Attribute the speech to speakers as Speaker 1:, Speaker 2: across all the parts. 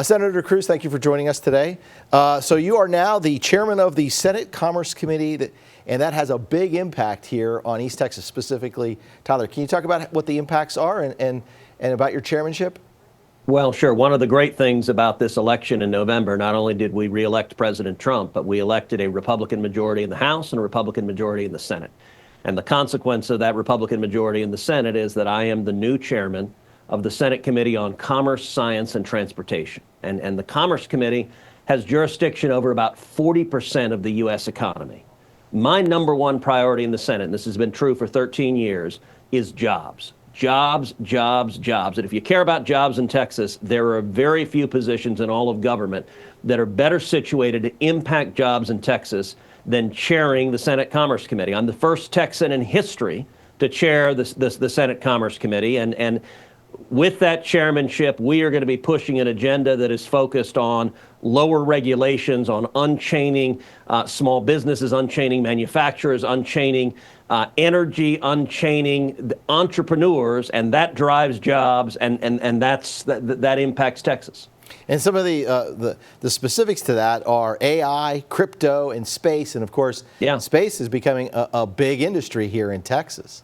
Speaker 1: Senator Cruz, thank you for joining us today. So you are now the chairman of the Senate Commerce Committee, and that has a big impact here on East Texas, specifically. Tyler, can you talk about what the impacts are and about your chairmanship?
Speaker 2: Well, sure. One of the great things about this election in November, not only did we reelect President Trump, but we elected a Republican majority in the House and a Republican majority in the Senate. And the consequence of that Republican majority in the Senate is that I am the new chairman of the Senate Committee on Commerce, Science, and Transportation. And the Commerce Committee has jurisdiction over about 40% of the U.S. economy. My number one priority in the Senate, and this has been true for 13 years, is jobs. Jobs, jobs, jobs. And if you care about jobs in Texas, there are very few positions in all of government that are better situated to impact jobs in Texas than chairing the Senate Commerce Committee. I'm the first Texan in history to chair the Senate Commerce Committee, and with that chairmanship, we are going to be pushing an agenda that is focused on lower regulations, on unchaining small businesses, unchaining manufacturers, unchaining energy, unchaining entrepreneurs, and that drives jobs, and that impacts Texas.
Speaker 1: And some of the specifics to that are AI, crypto, and space. And of course, space is becoming a big industry here in Texas.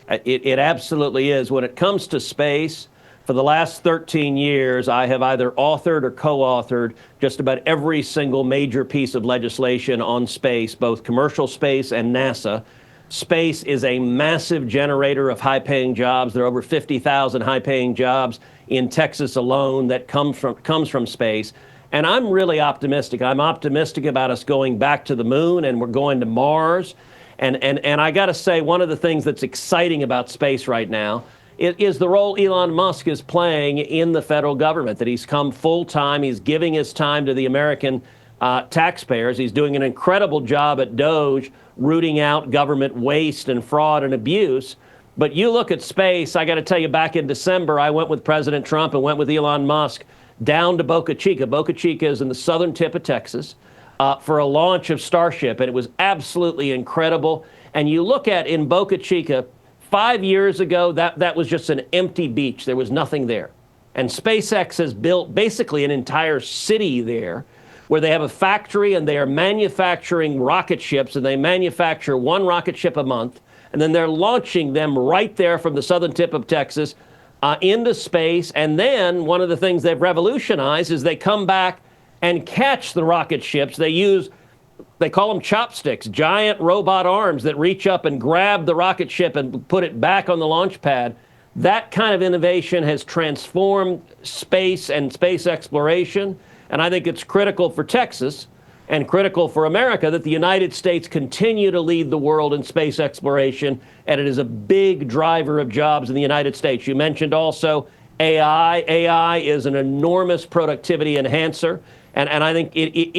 Speaker 2: It absolutely is. When it comes to space, for the last 13 years, I have either authored or co-authored just about every single major piece of legislation on space, both commercial space and NASA. Space is a massive generator of high-paying jobs. There are over 50,000 high-paying jobs in Texas alone that comes from space. And I'm really optimistic. I'm optimistic about us going back to the moon, and we're going to Mars. And I got to say, one of the things that's exciting about space right now is the role Elon Musk is playing in the federal government, that he's come full time. He's giving his time to the American taxpayers. He's doing an incredible job at DOGE, rooting out government waste and fraud and abuse. But you look at space, I got to tell you, back in December, I went with President Trump and went with Elon Musk down to Boca Chica. Boca Chica is in the southern tip of Texas. For a launch of Starship, and it was absolutely incredible. And you look at in Boca Chica, 5 years ago, that was just an empty beach. There was nothing there. And SpaceX has built basically an entire city there where they have a factory and they are manufacturing rocket ships, and they manufacture one rocket ship a month, and then they're launching them right there from the southern tip of Texas into space. And then one of the things they've revolutionized is they come back and catch the rocket ships. They call them chopsticks, giant robot arms that reach up and grab the rocket ship and put it back on the launch pad. That kind of innovation has transformed space and space exploration. And I think it's critical for Texas and critical for America that the United States continue to lead the world in space exploration. And it is a big driver of jobs in the United States. You mentioned also AI. AI is an enormous productivity enhancer. And I think it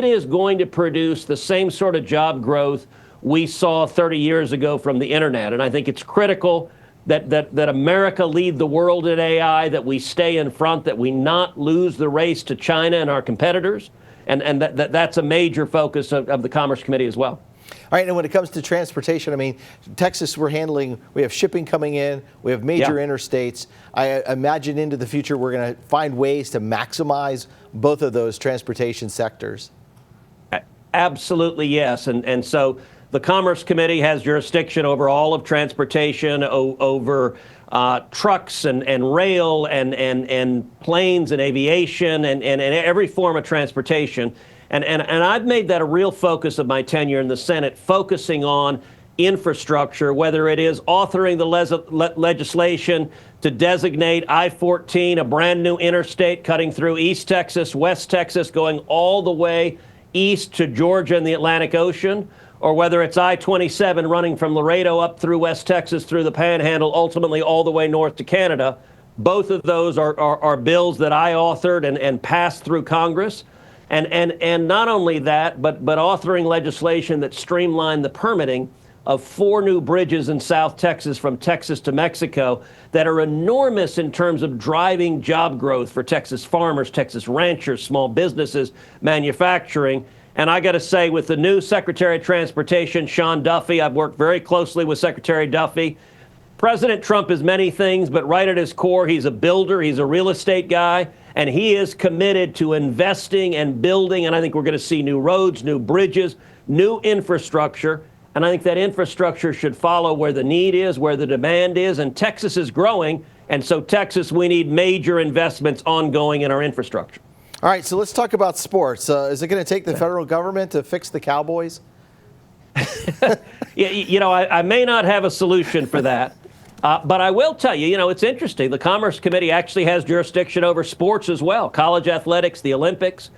Speaker 2: is going to produce the same sort of job growth we saw 30 years ago from the internet. And I think it's critical that America lead the world in AI, that we stay in front, that we not lose the race to China and our competitors. And that's a major focus of the Commerce Committee as well.
Speaker 1: All right, and when it comes to transportation, I mean, Texas, we have shipping coming in, we have major interstates. I imagine into the future we're going to find ways to maximize both of those transportation sectors.
Speaker 2: Absolutely, yes. And so the Commerce Committee has jurisdiction over all of transportation, over trucks and rail and planes and aviation and every form of transportation. And I've made that a real focus of my tenure in the Senate, focusing on infrastructure, whether it is authoring the legislation to designate I-14 a brand new interstate cutting through East Texas, West Texas, going all the way east to Georgia and the Atlantic Ocean, or whether it's I-27 running from Laredo up through West Texas, through the Panhandle, ultimately all the way north to Canada. Both of those are bills that I authored and passed through Congress. And not only that, but authoring legislation that streamlined the permitting of 4 new bridges in South Texas from Texas to Mexico that are enormous in terms of driving job growth for Texas farmers, Texas ranchers, small businesses, manufacturing. And I got to say, with the new Secretary of Transportation, Sean Duffy, I've worked very closely with Secretary Duffy. President Trump is many things, but right at his core, he's a builder, he's a real estate guy, and he is committed to investing and building. And I think we're going to see new roads, new bridges, new infrastructure. And I think that infrastructure should follow where the need is, where the demand is. And Texas is growing. And so Texas, we need major investments ongoing in our infrastructure.
Speaker 1: All right, so let's talk about sports. Is it going to take the federal government to fix the Cowboys?
Speaker 2: I may not have a solution for that. But I will tell you, it's interesting. The Commerce Committee actually has jurisdiction over sports as well, college athletics, the Olympics.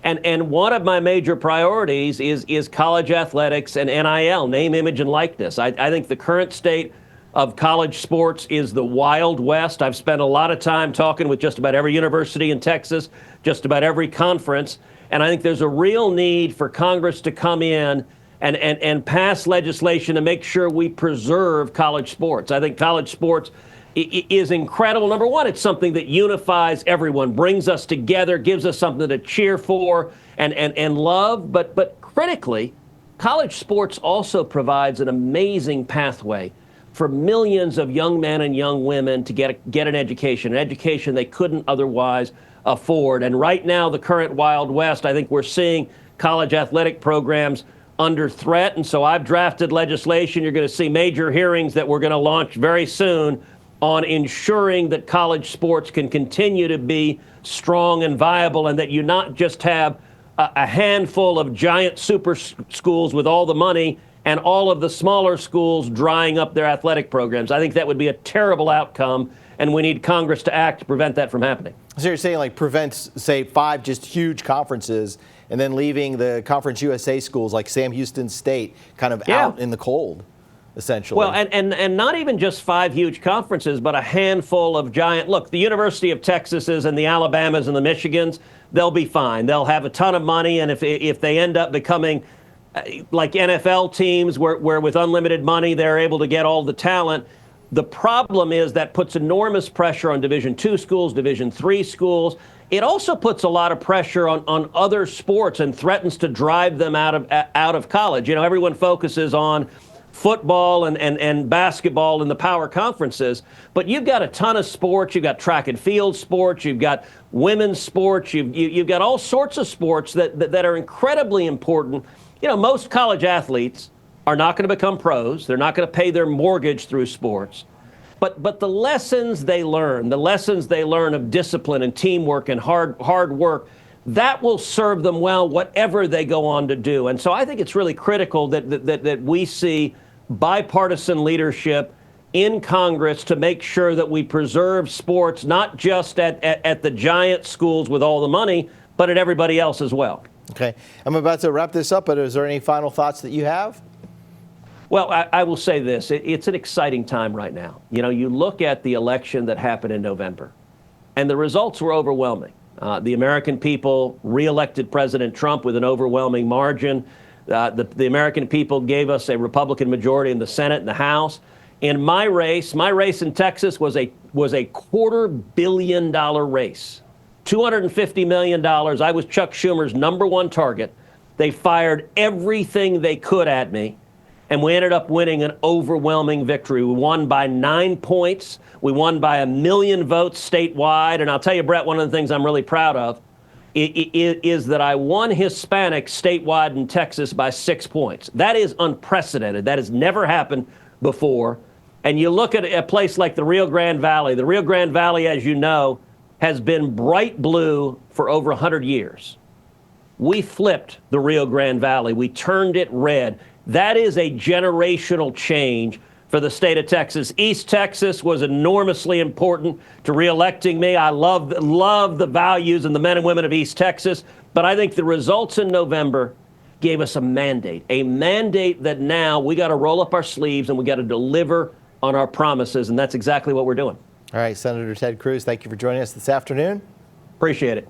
Speaker 2: And one of my major priorities is college athletics and NIL, name, image, and likeness. I think the current state of college sports is the Wild West. I've spent a lot of time talking with just about every university in Texas, just about every conference. And I think there's a real need for Congress to come in and pass legislation to make sure we preserve college sports. I think college sports is incredible. Number one, it's something that unifies everyone, brings us together, gives us something to cheer for and love. But critically, college sports also provides an amazing pathway for millions of young men and young women to get an education they couldn't otherwise afford. And right now, the current Wild West, I think we're seeing college athletic programs under threat. And so I've drafted legislation. You're going to see major hearings that we're going to launch very soon on ensuring that college sports can continue to be strong and viable, and that you not just have a handful of giant super schools with all the money and all of the smaller schools drying up their athletic programs. I think that would be a terrible outcome, and we need Congress to act to prevent that from happening.
Speaker 1: So you're saying like prevents, say, 5 just huge conferences and then leaving the Conference USA schools like Sam Houston State kind of out in the cold, essentially.
Speaker 2: Well, and not even just 5 huge conferences, but a handful of giant. Look, the University of Texas's and the Alabamas and the Michigans, they'll be fine. They'll have a ton of money, and if they end up becoming like NFL teams where with unlimited money they're able to get all the talent. The problem is that puts enormous pressure on Division II schools, Division III schools. It also puts a lot of pressure on other sports and threatens to drive them out of college. Everyone focuses on football and basketball in the power conferences, but you've got a ton of sports. You've got track and field sports. You've got women's sports. You've got all sorts of sports that are incredibly important. Most college athletes are not going to become pros. They're not going to pay their mortgage through sports. But the lessons they learn of discipline and teamwork and hard work, that will serve them well whatever they go on to do. And so I think it's really critical that we see bipartisan leadership in Congress to make sure that we preserve sports, not just at the giant schools with all the money, but at everybody else as well.
Speaker 1: Okay. I'm about to wrap this up, but is there any final thoughts that you have?
Speaker 2: Well, I will say this. It's an exciting time right now. You look at the election that happened in November, and the results were overwhelming. The American people reelected President Trump with an overwhelming margin. The American people gave us a Republican majority in the Senate and the House. In my race in Texas was a $250 million race. $250 million. I was Chuck Schumer's #1 target. They fired everything they could at me, and we ended up winning an overwhelming victory. We won by 9 points. We won by 1 million votes statewide. And I'll tell you, Brett, one of the things I'm really proud of is that I won Hispanic statewide in Texas by 6 points. That is unprecedented. That has never happened before. And you look at a place like the Rio Grande Valley. The Rio Grande Valley, as you know, has been bright blue for over 100 years. We flipped the Rio Grande Valley. We turned it red. That is a generational change for the state of Texas. East Texas was enormously important to reelecting me. I love the values and the men and women of East Texas. But I think the results in November gave us a mandate that now we got to roll up our sleeves and we got to deliver on our promises. And that's exactly what we're doing.
Speaker 1: All right, Senator Ted Cruz, thank you for joining us this afternoon.
Speaker 2: Appreciate it.